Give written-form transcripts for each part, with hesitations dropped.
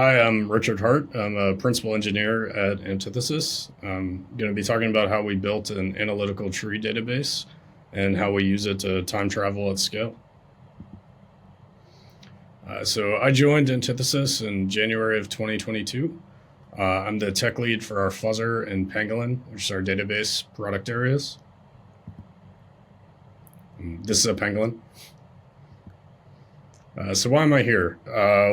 Hi, I'm Richard Hart. I'm a principal engineer at Antithesis. I'm going to be talking about how we built an analytical tree database and how we use it to time travel at scale. So I joined Antithesis in January of 2022. I'm the tech lead for our fuzzer and pangolin, which is our database product areas. This is a pangolin. So why am I here?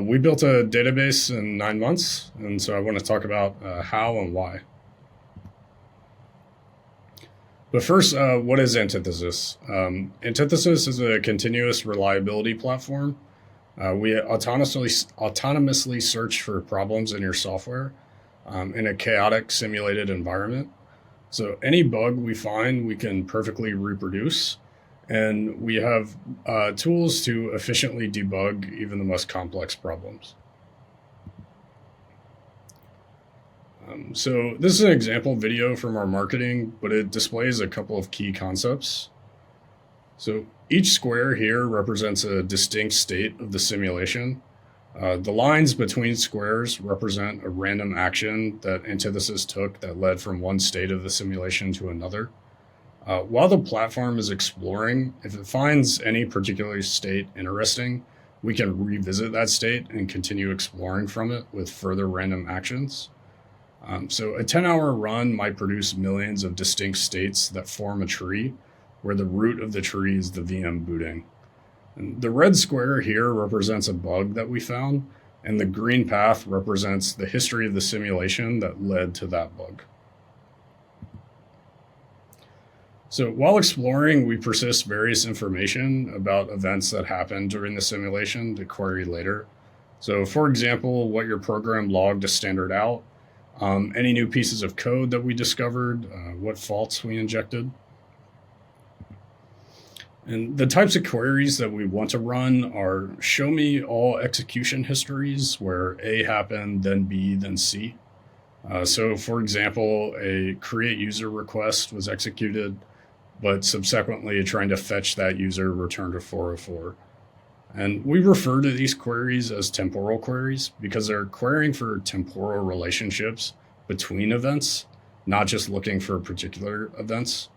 We built a database in 9 months, and so I want to talk about how and why. But first, what is Antithesis? Antithesis is a continuous reliability platform. We autonomously search for problems in your software in a chaotic simulated environment. So any bug we find, we can perfectly reproduce. And we have tools to efficiently debug even the most complex problems. So this is an example video from our marketing, but it displays a couple of key concepts. So each square here represents a distinct state of the simulation. The lines between squares represent a random action that Antithesis took that led from one state of the simulation to another. While the platform is exploring, if it finds any particular state interesting, we can revisit that state and continue exploring from it with further random actions. So a 10-hour run might produce millions of distinct states that form a tree, where the root of the tree is the VM booting. And the red square here represents a bug that we found, and the green path represents the history of the simulation that led to that bug. So while exploring, we persist various information about events that happened during the simulation to query later. So for example, what your program logged to standard out, any new pieces of code that we discovered, what faults we injected. And the types of queries that we want to run are show me all execution histories where A happened, then B, then C. So for example, a create user request was executed, but subsequently trying to fetch that user returned a 404. And we refer to these queries as temporal queries because they're querying for temporal relationships between events, not just looking for particular events.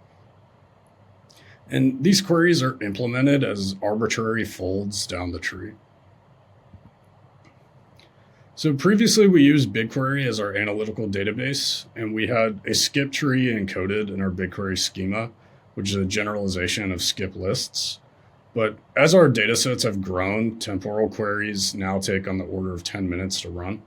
And these queries are implemented as arbitrary folds down the tree. So previously we used BigQuery as our analytical database, and we had a skip tree encoded in our BigQuery schema, which is a generalization of skip lists. But as our datasets have grown, temporal queries now take on the order of 10 minutes to run.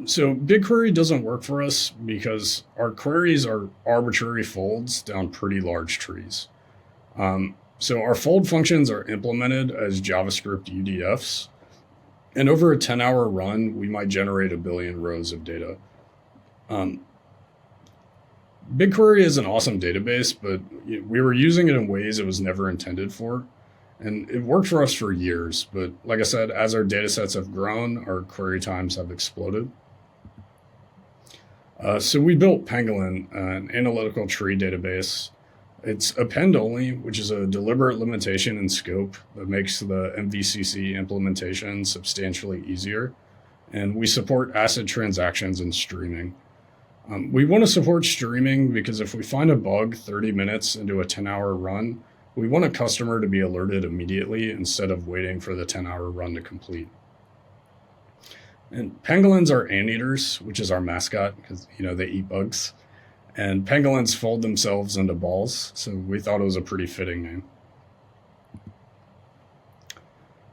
So BigQuery doesn't work for us because our queries are arbitrary folds down pretty large trees. So our fold functions are implemented as JavaScript UDFs. And over a 10-hour run, we might generate 1 billion rows of data. BigQuery is an awesome database, but we were using it in ways it was never intended for. And it worked for us for years. But like I said, as our data sets have grown, our query times have exploded. So we built Pangolin, an analytical tree database. It's append only, which is a deliberate limitation in scope that makes the MVCC implementation substantially easier. And we support ACID transactions and streaming. We want to support streaming because if we find a bug 30 minutes into a 10-hour run, we want a customer to be alerted immediately instead of waiting for the 10-hour run to complete. And pangolins are anteaters, which is our mascot because, they eat bugs. And pangolins fold themselves into balls, so we thought it was a pretty fitting name.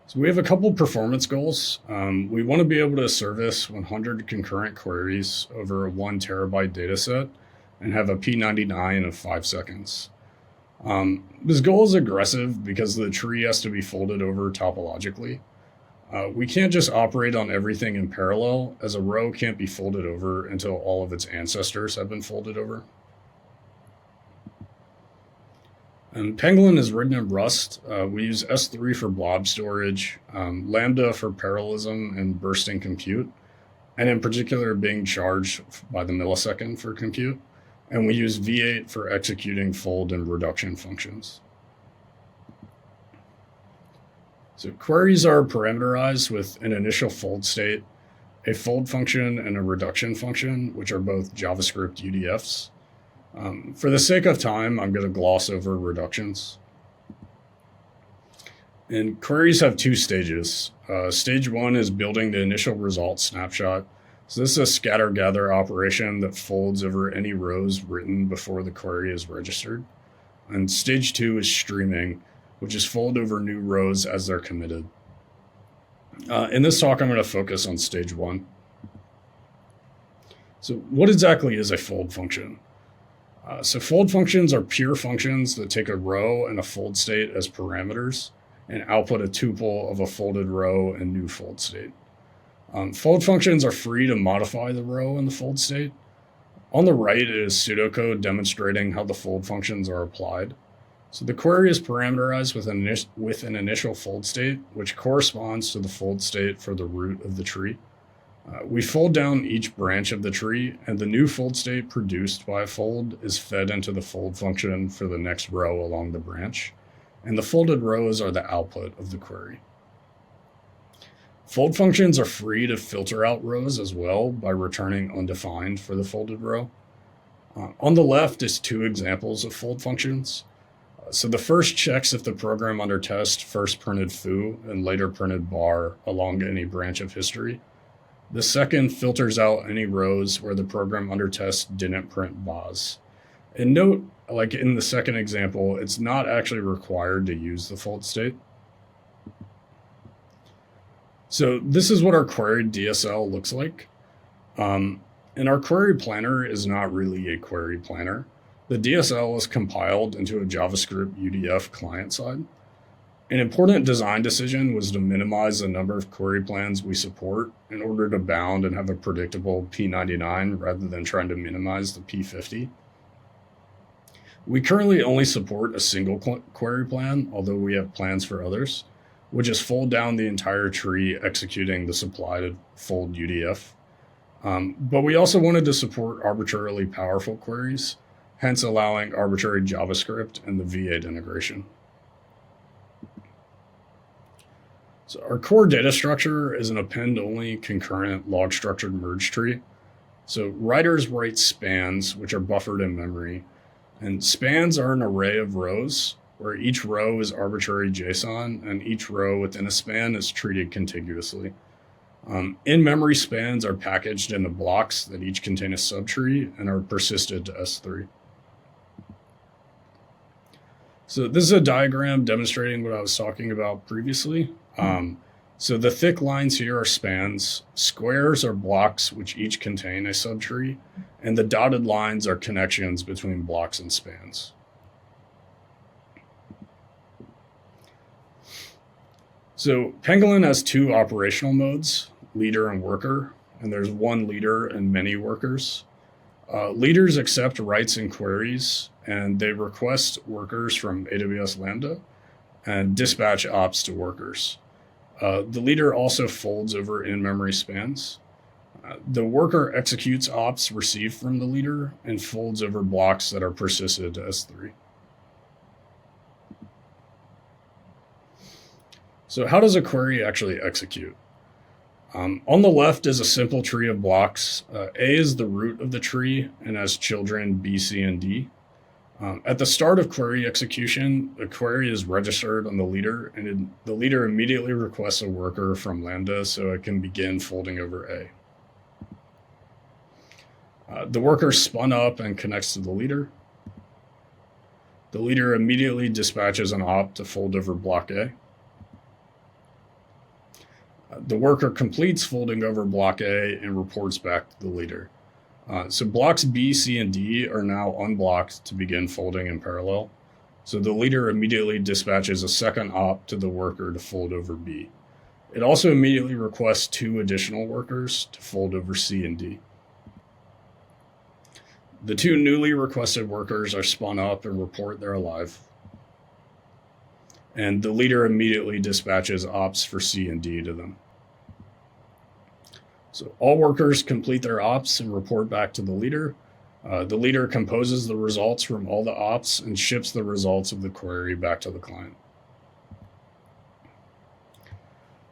So we have a couple performance goals. We want to be able to service 100 concurrent queries over a 1 terabyte data set and have a P99 of 5 seconds. This goal is aggressive because the tree has to be folded over topologically. We can't just operate on everything in parallel, as a row can't be folded over until all of its ancestors have been folded over. And Pangolin is written in Rust. We use S3 for blob storage, Lambda for parallelism and bursting compute, and in particular being charged by the millisecond for compute. And we use V8 for executing fold and reduction functions. So queries are parameterized with an initial fold state, a fold function, and a reduction function, which are both JavaScript UDFs. For the sake of time, I'm going to gloss over reductions. And queries have two stages. Stage one is building the initial result snapshot. So this is a scatter-gather operation that folds over any rows written before the query is registered. And stage two is streaming, which is fold over new rows as they're committed. In this talk, I'm going to focus on stage one. So what exactly is a fold function? So fold functions are pure functions that take a row and a fold state as parameters and output a tuple of a folded row and new fold state. Fold functions are free to modify the row and the fold state. On the right is pseudocode demonstrating how the fold functions are applied. So the query is parameterized with an initial fold state, which corresponds to the fold state for the root of the tree. We fold down each branch of the tree, and the new fold state produced by a fold is fed into the fold function for the next row along the branch, and the folded rows are the output of the query. Fold functions are free to filter out rows as well by returning undefined for the folded row. On the left is two examples of fold functions. So the first checks if the program under test first printed foo and later printed bar along any branch of history. The second filters out any rows where the program under test didn't print bas. And note, like in the second example, it's not actually required to use the fold state. So this is what our queried DSL looks like. And our query planner is not really a query planner. The DSL is compiled into a JavaScript UDF client side. An important design decision was to minimize the number of query plans we support in order to bound and have a predictable P99 rather than trying to minimize the P50. We currently only support a single query plan, although we have plans for others, which is fold down the entire tree executing the supplied fold UDF. But we also wanted to support arbitrarily powerful queries, hence allowing arbitrary JavaScript and the V8 integration. So our core data structure is an append-only concurrent log-structured merge tree. So writers write spans, which are buffered in memory, and spans are an array of rows where each row is arbitrary JSON and each row within a span is treated contiguously. In-memory spans are packaged into blocks that each contain a subtree and are persisted to S3. So this is a diagram demonstrating what I was talking about previously. So the thick lines here are spans, squares are blocks which each contain a subtree, and the dotted lines are connections between blocks and spans. So pangolin has two operational modes, leader and worker, and there's one leader and many workers. Leaders accept writes and queries, and they request workers from AWS Lambda and dispatch ops to workers. The leader also folds over in-memory spans. The worker executes ops received from the leader and folds over blocks that are persisted to S3. So how does a query actually execute? On the left is a simple tree of blocks. A is the root of the tree and has children B, C, and D. At the start of query execution, the query is registered on the leader, and the leader immediately requests a worker from Lambda so it can begin folding over A. The worker spun up and connects to the leader. The leader immediately dispatches an op to fold over block A. The worker completes folding over block A and reports back to the leader. So blocks B, C, and D are now unblocked to begin folding in parallel. So the leader immediately dispatches a second op to the worker to fold over B. It also immediately requests two additional workers to fold over C and D. The two newly requested workers are spun up and report they're alive. And the leader immediately dispatches ops for C and D to them. So all workers complete their ops and report back to the leader. The leader composes the results from all the ops and ships the results of the query back to the client.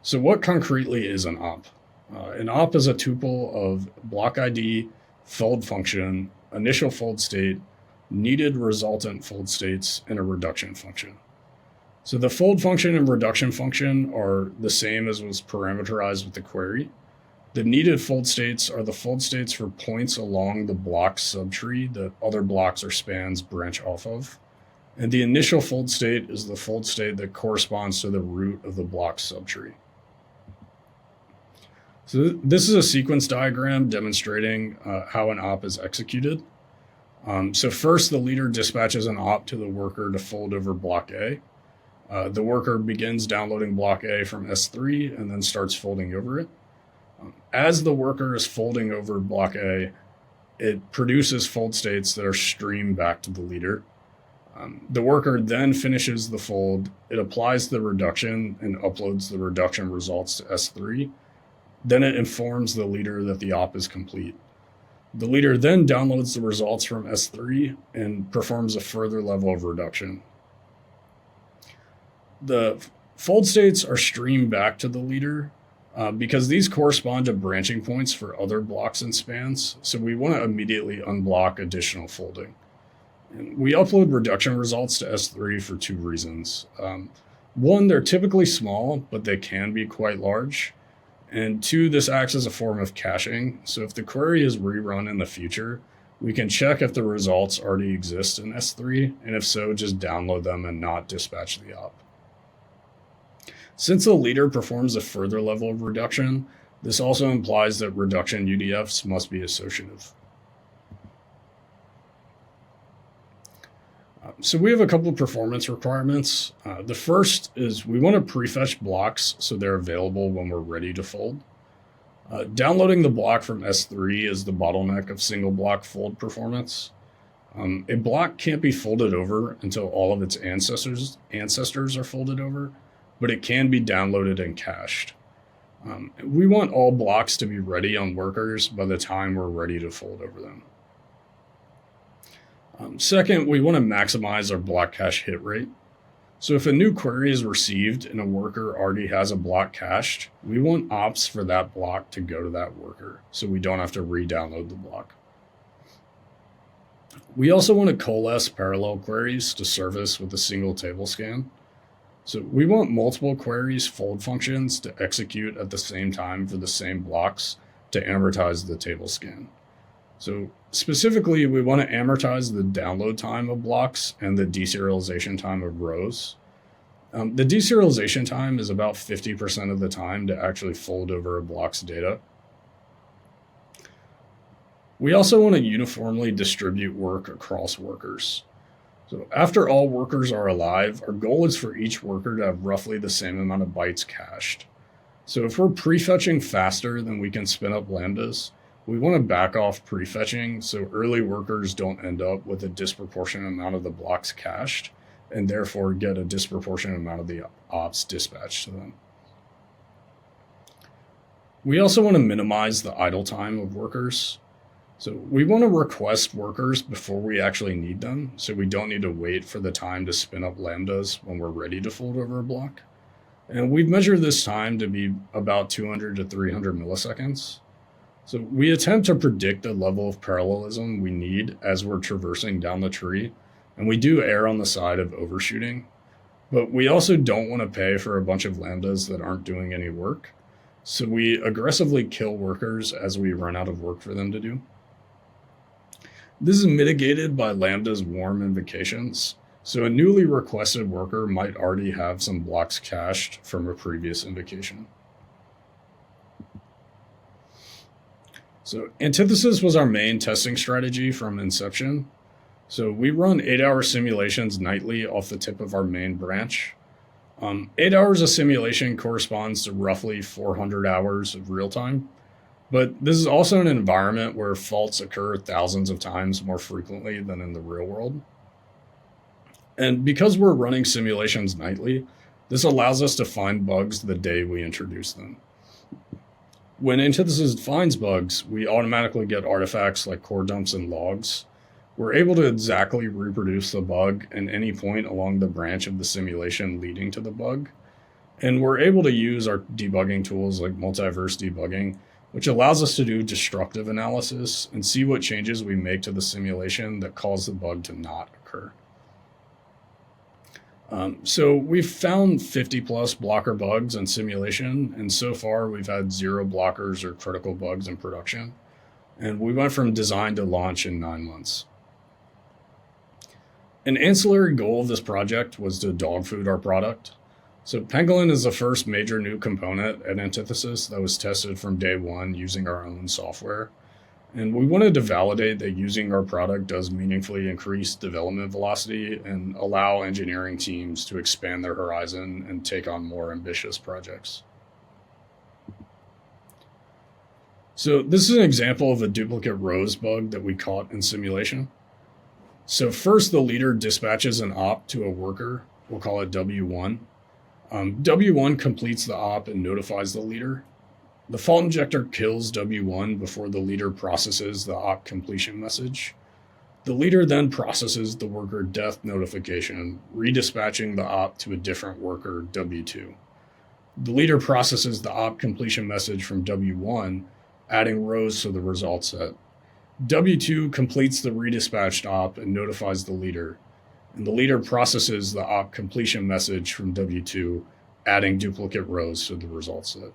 So what concretely is an op? An op is a tuple of block ID, fold function, initial fold state, needed resultant fold states, and a reduction function. So the fold function and reduction function are the same as was parameterized with the query. The needed fold states are the fold states for points along the block subtree that other blocks or spans branch off of. And the initial fold state is the fold state that corresponds to the root of the block subtree. So this is a sequence diagram demonstrating how an op is executed. So first, the leader dispatches an op to the worker to fold over block A. The worker begins downloading block A from S3 and then starts folding over it. As the worker is folding over block A, it produces fold states that are streamed back to the leader. The worker then finishes the fold, it applies the reduction and uploads the reduction results to S3. Then it informs the leader that the op is complete. The leader then downloads the results from S3 and performs a further level of reduction. The fold states are streamed back to the leader because these correspond to branching points for other blocks and spans, so we want to immediately unblock additional folding. And we upload reduction results to S3 for two reasons. One, they're typically small, but they can be quite large. And two, this acts as a form of caching. So if the query is rerun in the future, we can check if the results already exist in S3, and if so, just download them and not dispatch the op. Since the leader performs a further level of reduction, this also implies that reduction UDFs must be associative. So we have a couple of performance requirements. The first is we want to prefetch blocks so they're available when we're ready to fold. Downloading the block from S3 is the bottleneck of single block fold performance. A block can't be folded over until all of its ancestors are folded over, but it can be downloaded and cached. We want all blocks to be ready on workers by the time we're ready to fold over them. Second, we want to maximize our block cache hit rate. So if a new query is received and a worker already has a block cached, we want ops for that block to go to that worker so we don't have to re-download the block. We also want to coalesce parallel queries to service with a single table scan. So we want multiple queries fold functions to execute at the same time for the same blocks to amortize the table scan. So specifically, we want to amortize the download time of blocks and the deserialization time of rows. The deserialization time is about 50% of the time to actually fold over a block's data. We also want to uniformly distribute work across workers. So after all workers are alive, our goal is for each worker to have roughly the same amount of bytes cached. So if we're prefetching faster than we can spin up lambdas, we want to back off prefetching so early workers don't end up with a disproportionate amount of the blocks cached and therefore get a disproportionate amount of the ops dispatched to them. We also want to minimize the idle time of workers. So we want to request workers before we actually need them, so we don't need to wait for the time to spin up lambdas when we're ready to fold over a block. And we've measured this time to be about 200 to 300 milliseconds. So we attempt to predict the level of parallelism we need as we're traversing down the tree, and we do err on the side of overshooting. But we also don't want to pay for a bunch of lambdas that aren't doing any work. So we aggressively kill workers as we run out of work for them to do. This is mitigated by lambda's warm invocations. So a newly requested worker might already have some blocks cached from a previous invocation. So Antithesis was our main testing strategy from inception. So we run 8-hour simulations nightly off the tip of our main branch. 8 hours of simulation corresponds to roughly 400 hours of real time. But this is also an environment where faults occur thousands of times more frequently than in the real world. And because we're running simulations nightly, this allows us to find bugs the day we introduce them. When Antithesis finds bugs, we automatically get artifacts like core dumps and logs. We're able to exactly reproduce the bug at any point along the branch of the simulation leading to the bug. And we're able to use our debugging tools like multiverse debugging, which allows us to do destructive analysis and see what changes we make to the simulation that cause the bug to not occur. So we've found 50 plus blocker bugs in simulation, and so far we've had 0 blockers or critical bugs in production. And we went from design to launch in 9 months. An ancillary goal of this project was to dog food our product. So pangolin is the first major new component at Antithesis that was tested from day one using our own software. And we wanted to validate that using our product does meaningfully increase development velocity and allow engineering teams to expand their horizon and take on more ambitious projects. So this is an example of a duplicate rows bug that we caught in simulation. So first, the leader dispatches an op to a worker. We'll call it W1. W1 completes the op and notifies the leader. The fault injector kills W1 before the leader processes the op completion message. The leader then processes the worker death notification, redispatching the op to a different worker, W2. The leader processes the op completion message from W1, adding rows to the result set. W2 completes the redispatched op and notifies the leader, and the leader processes the op completion message from W2, adding duplicate rows to the result set.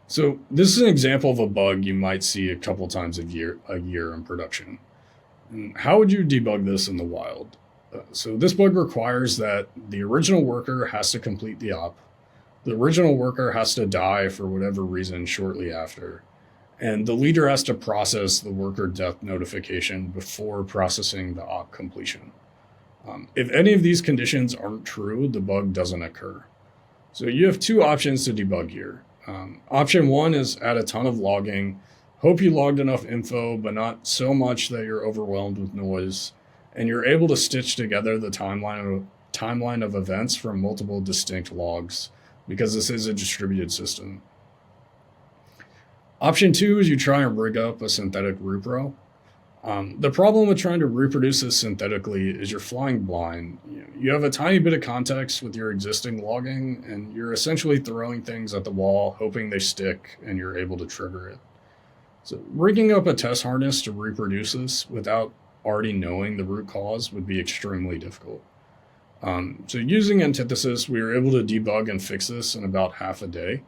So this is an example of a bug you might see a couple times a year in production. And how would you debug this in the wild? So this bug requires that the original worker has to complete the op. The original worker has to die for whatever reason shortly after. And the leader has to process the worker death notification before processing the op completion. If any of these conditions aren't true, the bug doesn't occur. So you have 2 options to debug here. Option 1 is add a ton of logging, hope you logged enough info, but not so much that you're overwhelmed with noise, and you're able to stitch together the timeline of events from multiple distinct logs, because this is a distributed system. Option 2 is you try and rig up a synthetic repro. The problem with trying to reproduce this synthetically is you're flying blind. You have a tiny bit of context with your existing logging, and you're essentially throwing things at the wall, hoping they stick, and you're able to trigger it. So rigging up a test harness to reproduce this without already knowing the root cause would be extremely difficult. So using Antithesis, we were able to debug and fix this in about half a day.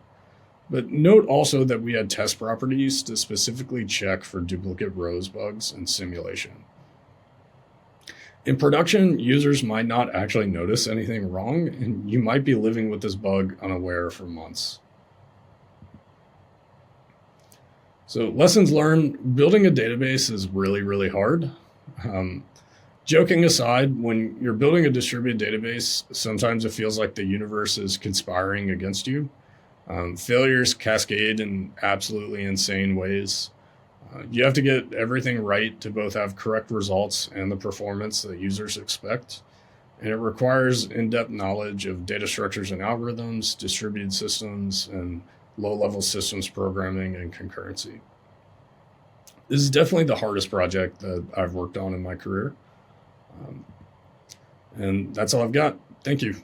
But note also that we had test properties to specifically check for duplicate rows bugs in simulation. In production, users might not actually notice anything wrong, and you might be living with this bug unaware for months. So lessons learned, building a database is really, really hard. Joking aside, when you're building a distributed database, sometimes it feels like the universe is conspiring against you. Failures cascade in absolutely insane ways. You have to get everything right to both have correct results and the performance that users expect. And it requires in-depth knowledge of data structures and algorithms, distributed systems, and low-level systems programming and concurrency. This is definitely the hardest project that I've worked on in my career. And that's all I've got. Thank you.